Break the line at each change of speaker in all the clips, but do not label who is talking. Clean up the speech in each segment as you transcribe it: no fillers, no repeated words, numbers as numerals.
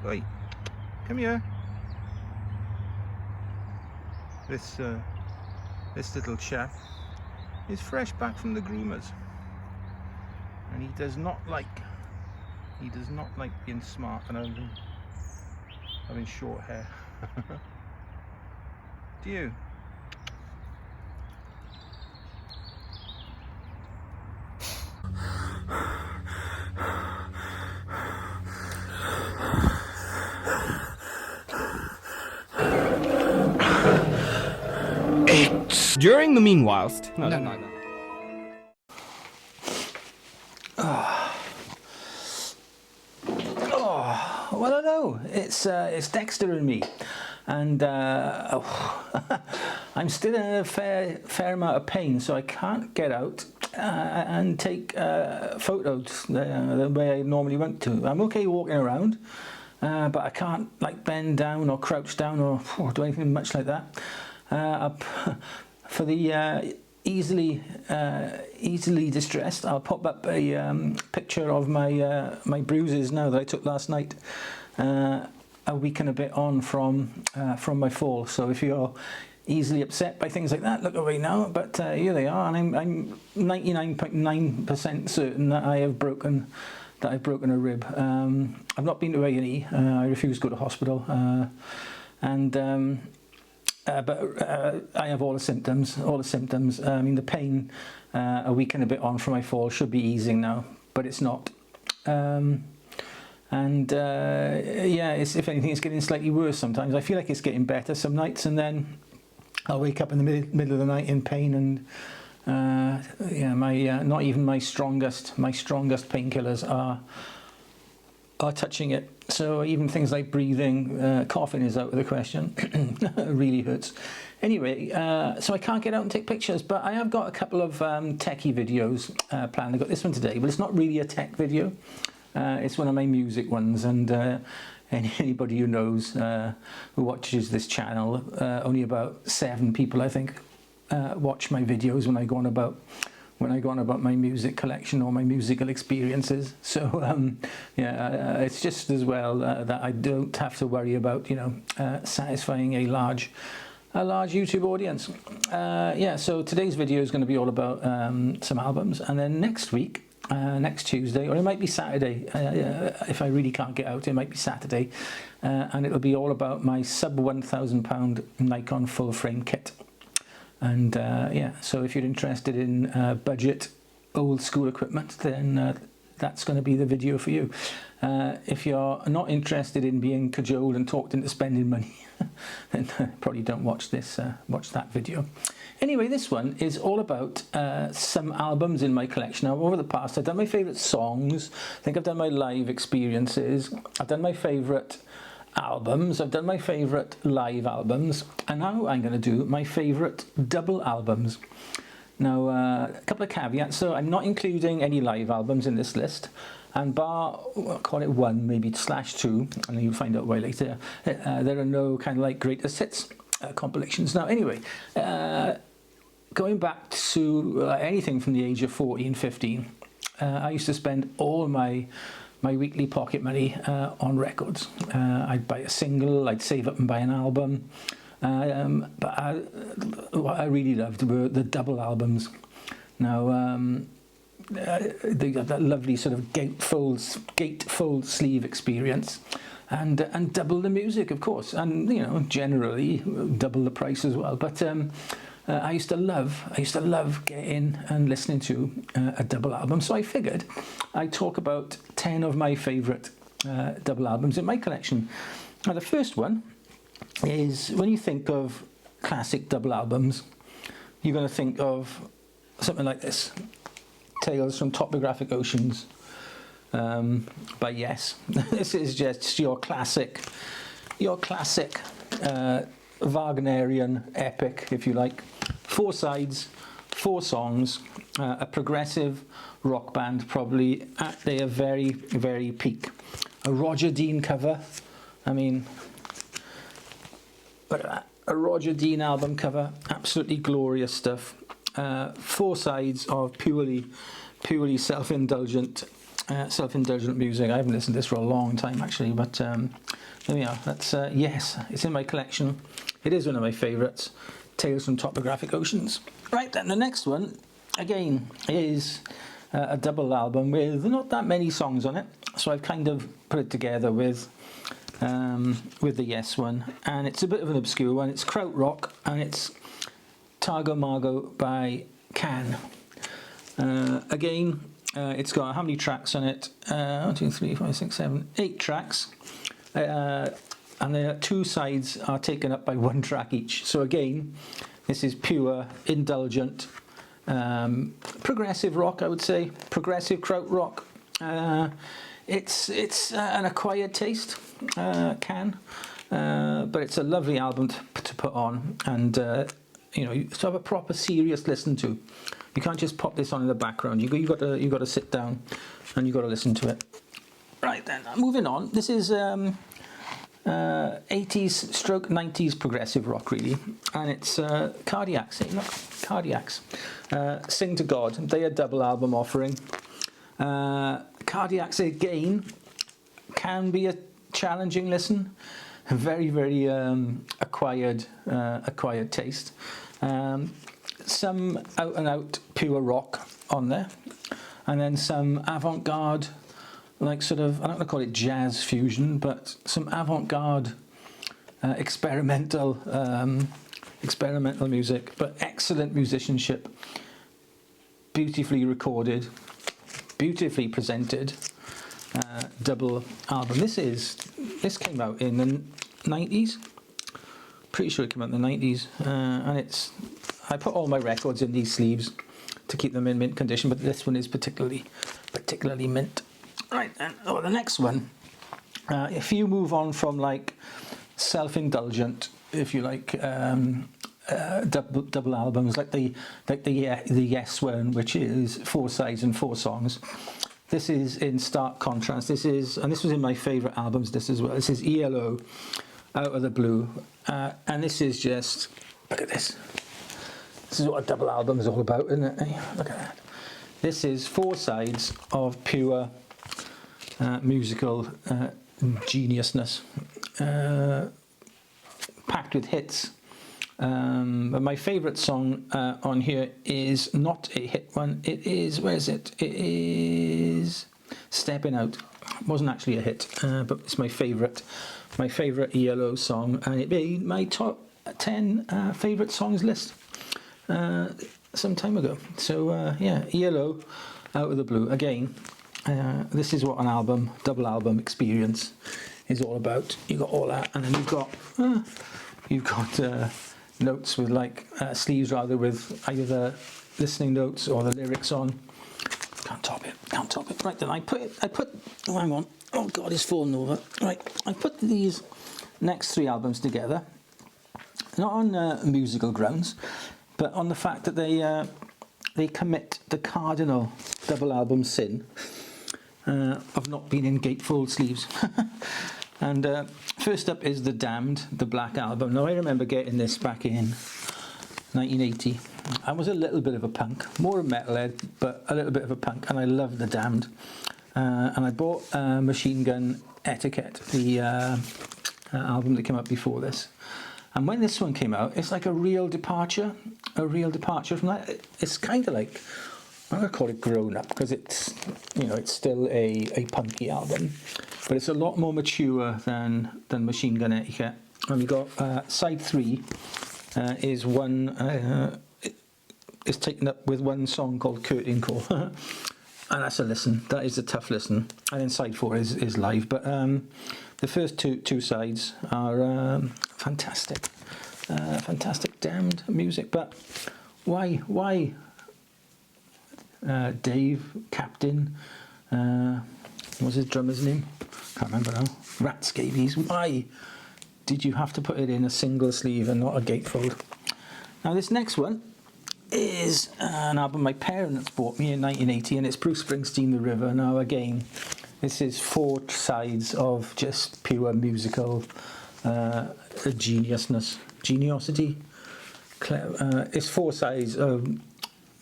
Oi, come here. This little chap is fresh back from the groomers, and he does not like being smart and having short hair. Do you?
During the meanwhilest... No.
Well, I know it's Dexter and me, and I'm still in a fair amount of pain, so I can't get out and take photos the way I normally want to. I'm okay walking around, but I can't like bend down or crouch down or do anything much like that. For the easily distressed, I'll pop up a picture of my bruises now that I took last night, a week and a bit on from my fall. So if you're easily upset by things like that, look away now. But here they are, and I'm 99.9% certain that I've broken a rib. I've not been to A&E. I refuse to go to hospital, but I have all the symptoms. I mean, the pain a week and a bit on from my fall should be easing now, but it's not. Yeah, if anything, it's getting slightly worse sometimes. I feel like it's getting better some nights, and then I'll wake up in the middle of the night in pain, and yeah, not even my strongest painkillers are touching it. So even things like breathing, coughing is out of the question. It really hurts. Anyway, so I can't get out and take pictures, but I have got a couple of techie videos planned. I got this one today, but it's not really a tech video. It's one of my music ones, and anybody who knows, who watches this channel, only about 7 people, I think, watch my videos when I go on about my music collection or my musical experiences. So yeah, it's just as well that I don't have to worry about, you know, satisfying a large YouTube audience. Yeah, so today's video is going to be all about some albums, and then next week, next Tuesday, or it might be Saturday, if I really can't get out, it might be Saturday, and it'll be all about my sub £1,000 Nikon full frame kit. And yeah, so if you're interested in budget old school equipment, then that's going to be the video for you. If you're not interested in being cajoled and talked into spending money, then probably don't watch that video. Anyway, this one is all about some albums in my collection. Now, over the past, I've done my favourite songs. I think I've done my live experiences. I've done my favourite albums. I've done my favourite live albums, and now I'm going to do my favourite double albums. Now, a couple of caveats. So I'm not including any live albums in this list, and bar, I'll call it 1, maybe /2, and you'll find out why later, there are no kind of like greatest hits compilations. Now, anyway, going back to anything from the age of 14, 15, I used to spend all my weekly pocket money on records. I'd buy a single, I'd save up and buy an album. But what I really loved were the double albums. Now, they got that lovely sort of gatefold sleeve experience, and double the music, of course, and you know, generally double the price as well. But I used to love getting and listening to a double album. So I figured I'd talk about 10 of my favourite double albums in my collection. Now, the first one is, when you think of classic double albums, you're going to think of something like this: Tales from Topographic Oceans by Yes. This is just your classic Wagnerian epic, if you like. 4 sides, 4 songs, a progressive rock band, probably at their very, very peak. A Roger Dean cover. I mean, a Roger Dean album cover, absolutely glorious stuff. 4 sides of purely self-indulgent self-indulgent music. I haven't listened to this for a long time actually, but there we are. That's Yes, it's in my collection. It is one of my favourites. Tales from Topographic Oceans. Right then, the next one again is a double album with not that many songs on it, so I've kind of put it together with the Yes one, and it's a bit of an obscure one. It's Krautrock, and it's Targo Margo by Can. Again, it's got how many tracks on it? 1, 2, 3, 4, 5, 6, 7, 8 tracks, and the 2 sides are taken up by 1 track each. So again, this is pure, indulgent, progressive rock, I would say. Progressive krautrock. It's an acquired taste, Can, but it's a lovely album to put on, and you know, to have a proper serious listen to. You can't just pop this on in the background. You got to sit down and you got to listen to it. Right then, moving on. This is 80s stroke 90s progressive rock, really, and it's Cardiacs. Look, Cardiacs. Sing to God. They a double album offering. Cardiacs again can be a challenging listen. Very, very acquired taste. Some out and out pure rock on there, and then some avant-garde, like sort of, I don't want to call it jazz fusion, but some avant-garde experimental music, but excellent musicianship, beautifully recorded, beautifully presented, double album. This came out in the 90s. Pretty sure it came out in the 90s, and I put all my records in these sleeves to keep them in mint condition, but this one is particularly mint. Right, and the next one, if you move on from like self-indulgent, if you like, double albums like the Yes one, which is 4 sides and 4 songs. This is in stark contrast. This was in my favourite albums. This as well. This is ELO, Out of the Blue, and this is just, look at this. This is what a double album is all about, isn't it? Look at that. This is 4 sides of pure musical geniusness, packed with hits. But my favourite song on here is not a hit one. It is, where is it? It is Stepping Out. It wasn't actually a hit, but it's my favourite ELO song, and it made my top 10 favourite songs list some time ago. So yeah, ELO, Out of the Blue. Again, this is what an double album experience is all about. You got all that, and then you've got notes with like sleeves rather, with either the listening notes or the lyrics on. Can't top it. Right then, I put. Oh, hang on. Oh God, it's fallen over. Right, I put these next 3 albums together, not on musical grounds, but on the fact that they commit the cardinal double album sin of not being in gatefold sleeves. And first up is The Damned, the Black Album. Now, I remember getting this back in 1980. I was a little bit of a punk, more a metalhead, but a little bit of a punk, and I loved The Damned. And I bought Machine Gun Etiquette, the album that came out before this. And when this one came out, it's like a real departure from that. It's kind of like, I'm going to call it grown up, because it's still a punky album, but it's a lot more mature than Machine Gun Etiquette. And we got side 3 is taken up with one song called Curtain Call, and that's a listen. That is a tough listen. And then side 4 is live, but the first two sides are fantastic, Damned music. But why? Dave Captain, what was his drummer's name? Can't remember now. Rat Scabies. Why did you have to put it in a single sleeve and not a gatefold? Now, this next one is an album my parents bought me in 1980, and it's Bruce Springsteen, The River. Now, again, this is 4 sides of just pure musical geniosity. It's 4 sides of.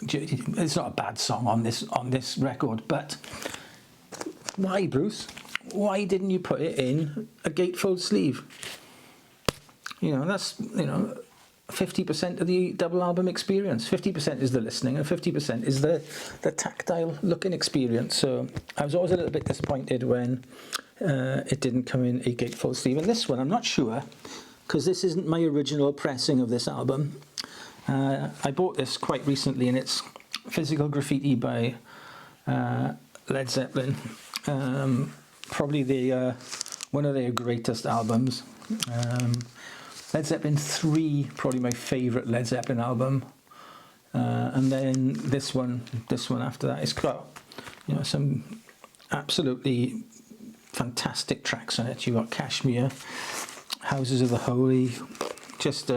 It's not a bad song on this record, but Why, Bruce? Why didn't you put it in a gatefold sleeve? You know, that's, you know, 50% of the double album experience. 50% is the listening and 50% is the tactile looking experience. So I was always a little bit disappointed when it didn't come in a gatefold sleeve. And this one, I'm not sure, because this isn't my original pressing of this album. I bought this quite recently, and it's Physical Graffiti by Led Zeppelin. Probably one of their greatest albums. Led Zeppelin 3, probably my favourite Led Zeppelin album, and then this one after that. It's got, you know, some absolutely fantastic tracks on it. You've got Kashmir, Houses of the Holy, just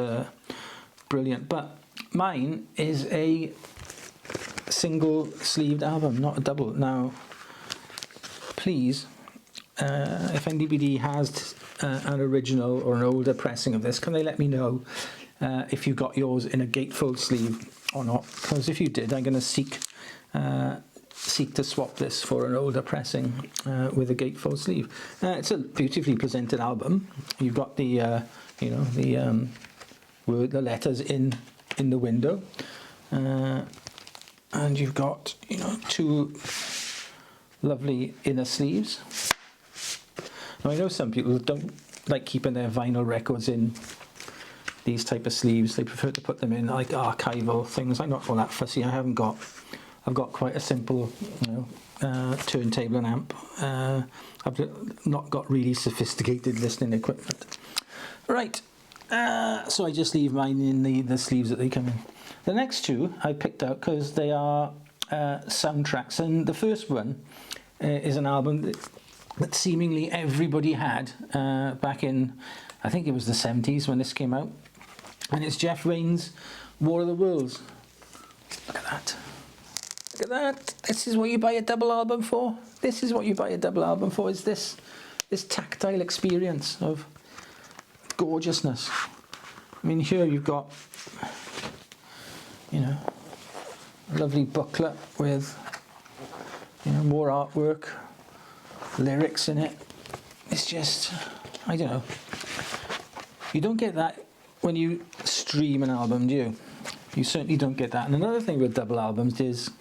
brilliant. But mine is a single-sleeved album, not a double. Now, please, if anybody has an original or an older pressing of this, can they let me know if you got yours in a gatefold sleeve or not? Because if you did, I'm going to seek to swap this for an older pressing with a gatefold sleeve. It's a beautifully presented album. You've got the you know, the letters in the window, and you've got, you know, two lovely inner sleeves. Now, I know some people don't like keeping their vinyl records in these type of sleeves. They prefer to put them in like archival things. I'm not all that fussy. I've got quite a simple, you know, turntable and amp. I've not got really sophisticated listening equipment. Right, so I just leave mine in the sleeves that they come in. The next two I picked out because they are soundtracks, and the first one is an album that seemingly everybody had back in, I think it was the 70s when this came out, and it's Jeff Raines' War of the Worlds. Look at that. Look at that. This is what you buy a double album for. This is what you buy a double album for, is this tactile experience of gorgeousness. I mean, here you've got, you know, a lovely booklet with, you know, more artwork, lyrics in it. It's just, I don't know. You don't get that when you stream an album, do you? You certainly don't get that. And another thing with double albums is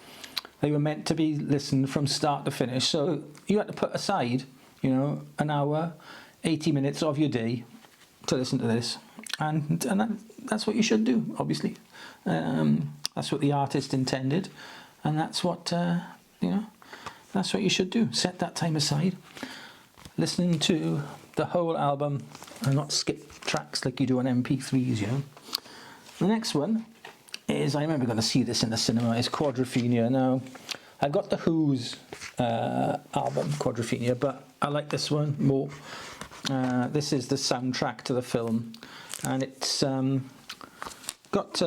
they were meant to be listened from start to finish. So you had to put aside, you know, an hour, 80 minutes of your day to listen to this. And that's what you should do, obviously. That's what the artist intended. And that's what, you know, that's what you should do. Set that time aside. Listen to the whole album and not skip tracks like you do on MP3s, you know. The next one is, I remember going to see this in the cinema, is Quadrophenia. Now, I've got the Who's album, Quadrophenia, but I like this one more. This is the soundtrack to the film, and it's got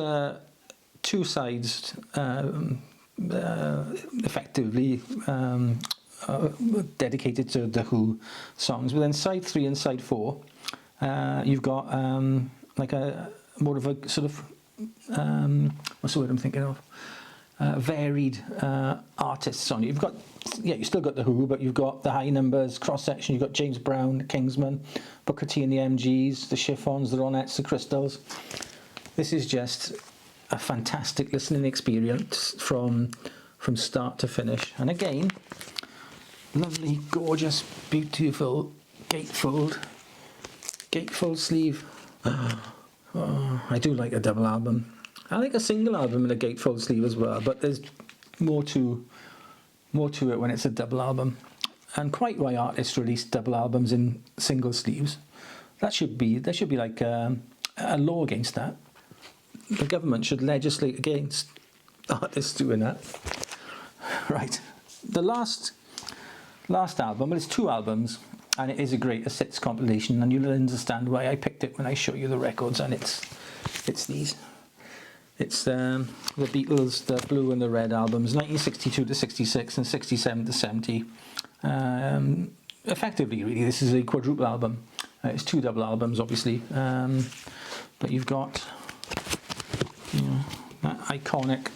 two sides, effectively dedicated to the Who songs. But then side 3 and side 4, you've got like a more of a sort of what's the word I'm thinking of? Varied artists on it. You've got, yeah, you still got the Who, but you've got the High Numbers, cross section. You've got James Brown, Kingsman, Booker T and the MGs, the Chiffons, the Ronettes, the Crystals. This is just a fantastic listening experience from start to finish. And again, lovely, gorgeous, beautiful gatefold sleeve. Oh, I do like a double album. I like a single album in a gatefold sleeve as well, but there's more to it when it's a double album. And quite why artists release double albums in single sleeves. There should be like a law against that. The government should legislate against artists doing that. Right. The last album, well, it's 2 albums, and it is a greatest hits compilation, and you'll understand why I picked it when I show you the records. And it's these. It's the Beatles, the blue and the red albums, 1962 to 66 and 67 to 70. Effectively, really, this is a quadruple album. It's 2 double albums, obviously, but you've got, you know, that iconic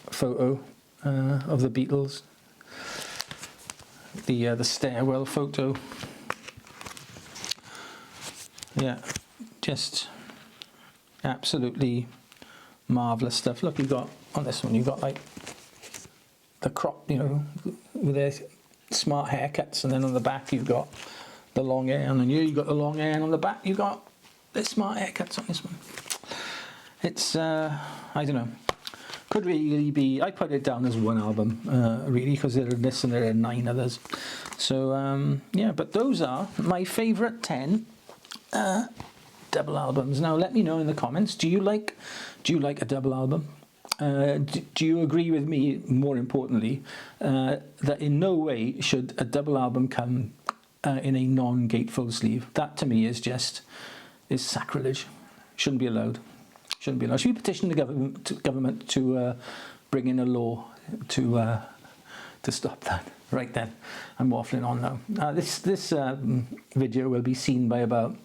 photo of the Beatles. the stairwell photo. Yeah, just absolutely marvelous stuff. Look, you got on this one, you got like the crop, you know, with their smart haircuts, and then on the back you've got the long hair, and then here you got the long hair, and on the back you got the smart haircuts on this one. It's I don't know, could really be, I put it down as one album really, because there are this and there are 9 others. So yeah, but those are my favourite 10 double albums. Now let me know in the comments, do you like a double album? Do you agree with me, more importantly, that in no way should a double album come in a non-gatefold sleeve? That to me is sacrilege. Shouldn't be allowed. Shouldn't be allowed. Should we petition the government to bring in a law to stop that? Right then, I'm waffling on now. This video will be seen by about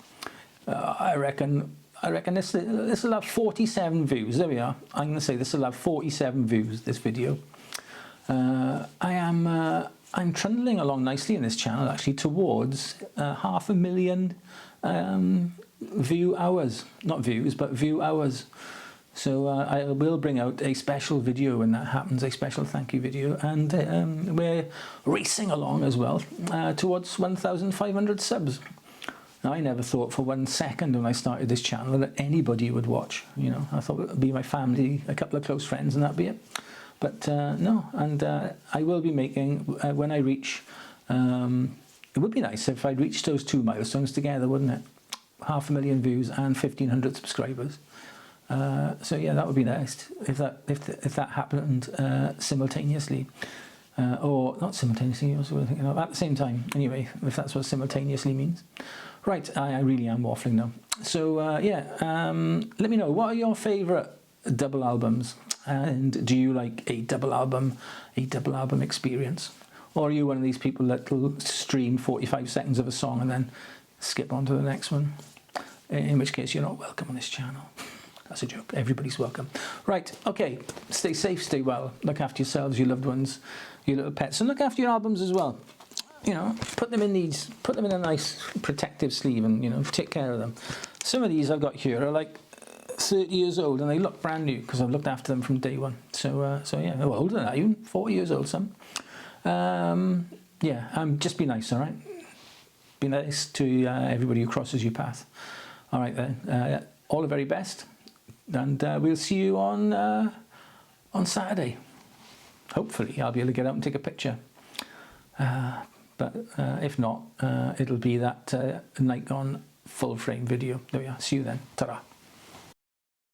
I reckon this will have 47 views. There we are. I'm going to say this will have 47 views, this video. I'm trundling along nicely in this channel, actually, towards 500,000 view hours. Not views, but view hours. So I will bring out a special video when that happens, a special thank you video. And we're racing along as well towards 1,500 subs. Now, I never thought for 1 second when I started this channel that anybody would watch. You know, I thought it would be my family, a couple of close friends, and that'd be it. But no, and I will be making, when I reach, it would be nice if I'd reached those 2 milestones together, wouldn't it? 500,000 views and 1,500 subscribers. So yeah, that would be nice if that happened simultaneously. Or not simultaneously, I was thinking of at the same time. Anyway, if that's what simultaneously means. Right, I really am waffling now. So yeah, let me know, what are your favourite double albums? And do you like a double album experience? Or are you one of these people that will stream 45 seconds of a song and then skip on to the next one? In which case, you're not welcome on this channel. That's a joke. Everybody's welcome. Right, okay. Stay safe, stay well. Look after yourselves, your loved ones, your little pets, and look after your albums as well. You know, put them in a nice protective sleeve, and you know, take care of them. Some of these I've got here are like 30 years old, and they look brand new because I've looked after them from day one. So yeah, well, older than that, even 40 years old. Some. Yeah, just be nice, all right. Be nice to everybody who crosses your path. All right then. All the very best, and we'll see you on Saturday. Hopefully, I'll be able to get out and take a picture. But if not, it'll be that Nikon full frame video. There we are. See you then. Ta-ra.